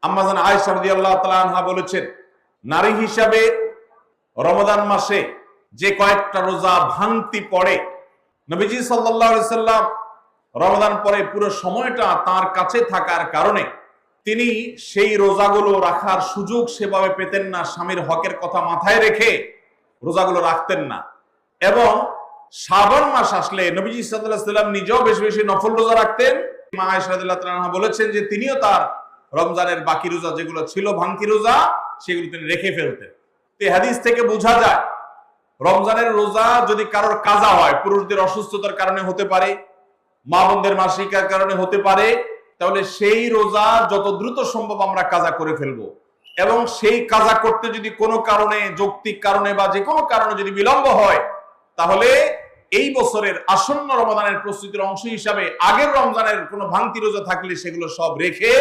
আম্মা জান আয়েশা রাদিয়াল্লাহু তাআলা আনহা বলেছেন, নারী হিসাবে রমাদান মাসে যে কয়েকটা রোজা ভাঙতি পড়ে, নবীজি সাল্লাল্লাহু আলাইহি সাল্লাম রমাদান পরে পুরো সময়টা তার কাছে থাকার কারণে তিনি সেই রোজাগুলো রাখার সুযোগ সেভাবে পেতেন না। স্বামীর হকের কথা মাথায় রেখে রোজাগুলো রাখতেন না। এবং শাবান মাস আসলে নবীজি সাল্লাল্লাহু আলাইহি সাল্লাম নিজেও বেশি বেশি নফল রোজা রাখতেন। মা আয়েশা রাদিয়াল্লাহু তাআলা আনহা বলেছেন যে তিনিও তার রমজানের বাকি রোজা যেগুলো ছিল ভাঙতি রোজা, সেগুলো তিনি রেখে ফেলতেন। এই হাদিস থেকে বোঝা যায় রমজানের রোজা যদি কারোর কাজা হয়, পুরুষদের অসুস্থতার কারণে হতে পারে, মা বোনদের মাসিকার কারণে হতে পারে, তাহলে সেই রোজা যত দ্রুত সম্ভব আমরা কাজা করে ফেলবো। এবং সেই কাজা করতে যদি কোনো কারণে, যৌক্তিক কারণে বা যে কোনো কারণে যদি বিলম্ব হয়, তাহলে এই বছরের আসন্ন রমাদানের প্রস্তুতির অংশ হিসাবে আগের রমজানের কোনো ভাঙতি রোজা থাকলে সেগুলো সব রেখে